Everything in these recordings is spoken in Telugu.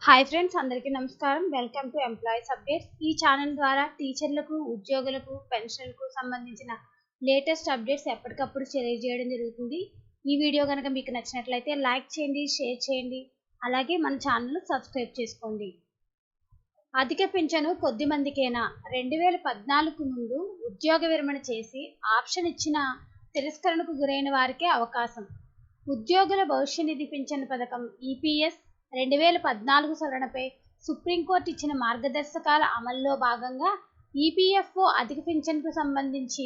హాయ్ ఫ్రెండ్స్, అందరికీ నమస్కారం. Welcome to employees updates. ఈ ఛానల్ ద్వారా టీచర్లకు, ఉద్యోగులకు, పెన్షన్లకు సంబంధించిన లేటెస్ట్ అప్డేట్స్ ఎప్పటికప్పుడు తెలియజేయడం జరుగుతుంది. ఈ వీడియో కనుక మీకు నచ్చినట్లయితే లైక్ చేయండి, షేర్ చేయండి, అలాగే మన ఛానల్ను సబ్స్క్రైబ్ చేసుకోండి. అధిక పింఛను కొద్ది మందికేనా? 2014కు ముందు ఉద్యోగ విరమణ చేసి ఆప్షన్ ఇచ్చిన తిరస్కరణకు గురైన వారికే అవకాశం. ఉద్యోగుల భవిష్య నిధి పింఛను పథకం ఈపీఎస్ 2014 సవరణపై సుప్రీంకోర్టు ఇచ్చిన మార్గదర్శకాల అమల్లో భాగంగా ఈపీఎఫ్ఓ అధిక పింఛన్కు సంబంధించి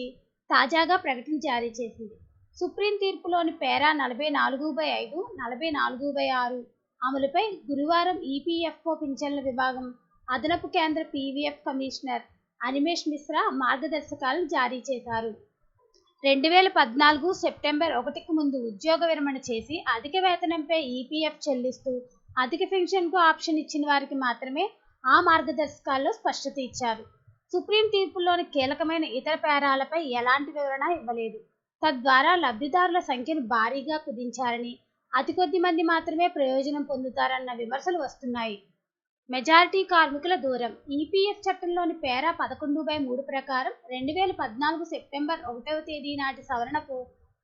తాజాగా ప్రకటన జారీ చేసింది. సుప్రీం తీర్పులోని పేరా 44/5, 44/6 అమలుపై గురువారం ఈపీఎఫ్ఓ పింఛన్ల విభాగం అదనపు కేంద్ర పీవీఎఫ్ కమిషనర్ అనిమేష్ మిశ్రా మార్గదర్శకాలను జారీ చేశారు. 2014 సెప్టెంబర్ 1కు ముందు ఉద్యోగ విరమణ చేసి అధిక వేతనంపై ఈపీఎఫ్ చెల్లిస్తూ అధిక పెన్షన్కు ఆప్షన్ ఇచ్చిన వారికి మాత్రమే ఆ మార్గదర్శకాల్లో స్పష్టత ఇచ్చారు. సుప్రీం తీర్పులోని కీలకమైన ఇతర పేరాలపై ఎలాంటి వివరణ ఇవ్వలేదు. తద్వారా లబ్ధిదారుల సంఖ్యను భారీగా కుదించారని, అతి కొద్ది మంది మాత్రమే ప్రయోజనం పొందుతారన్న విమర్శలు వస్తున్నాయి. మెజారిటీ కార్మికుల దూరం. ఈపీఎఫ్ చట్టంలోని పేరా 11/3 ప్రకారం 2014 సెప్టెంబర్ 1వ తేదీ నాటి సవరణకు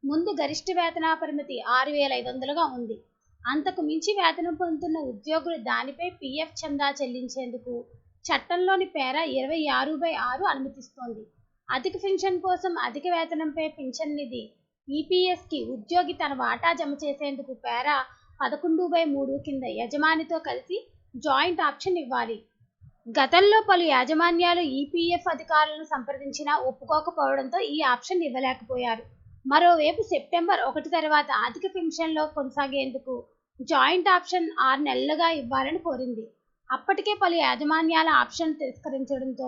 ముందు గరిష్ట వేతన పరిమితి 6,500గా ఉంది. అంతకు మించి వేతనం పొందుతున్న ఉద్యోగులు దానిపై పీఎఫ్ చందా చెల్లించేందుకు చట్టంలోని పేరా 26/6 అనుమతిస్తోంది. అధిక పెన్షన్ కోసం అధిక వేతనంపై పింఛన్ నిధి ఈపీఎస్కి ఉద్యోగి తన వాటా జమ చేసేందుకు పేరా 11/3 కింద యజమానితో కలిసి జాయింట్ ఆప్షన్ ఇవ్వాలి. గతంలో పలు యాజమాన్యాలు ఈపీఎఫ్ అధికారులను సంప్రదించినా ఒప్పుకోకపోవడంతో ఈ ఆప్షన్ ఇవ్వలేకపోయారు. మరోవైపు సెప్టెంబర్ 1 తర్వాత అధిక పెన్షన్లో కొనసాగేందుకు జాయింట్ ఆప్షన్ 6 నెలలుగా ఇవ్వాలని కోరింది. అప్పటికే పలు యాజమాన్యాల ఆప్షన్ తిరస్కరించడంతో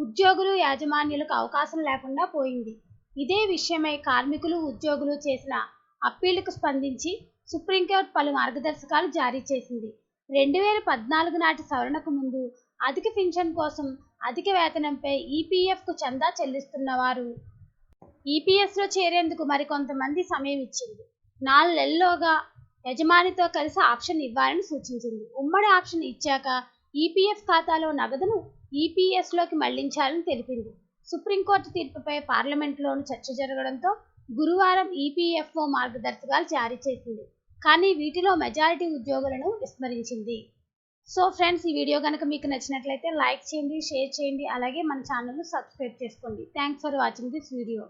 ఉద్యోగులు, యాజమాన్యాలకు అవకాశం లేకుండా పోయింది. ఇదే విషయమై కార్మికులు, ఉద్యోగులు చేసిన అప్పీలుకు స్పందించి సుప్రీంకోర్టు పలు మార్గదర్శకాలు జారీ చేసింది. 2014 నాటి సవరణకు ముందు అధిక పెన్షన్ కోసం అధిక వేతనంపై ఈపీఎఫ్కు చందా చెల్లిస్తున్న వారు ఈపీఎస్లో చేరేందుకు మరికొంతమంది సమయం ఇచ్చింది. 4 నెలల్లోగా యజమానితో కలిసి ఆప్షన్ ఇవ్వాలని సూచించింది. ఉమ్మడి ఆప్షన్ ఇచ్చాక ఈపీఎఫ్ ఖాతాలో నగదును ఈపీఎస్లోకి మళ్లించాలని తెలిపింది. సుప్రీంకోర్టు తీర్పుపై పార్లమెంటులోనూ చర్చ జరగడంతో గురువారం ఈపీఎఫ్ఓ మార్గదర్శకాలు జారీ చేసింది. కానీ వీటిలో మెజారిటీ ఉద్యోగులను విస్మరించింది. సో ఫ్రెండ్స్, ఈ వీడియో కనుక మీకు నచ్చినట్లయితే లైక్ చేయండి, షేర్ చేయండి, అలాగే మన ఛానల్ను సబ్స్క్రైబ్ చేసుకోండి. Thanks for watching this video.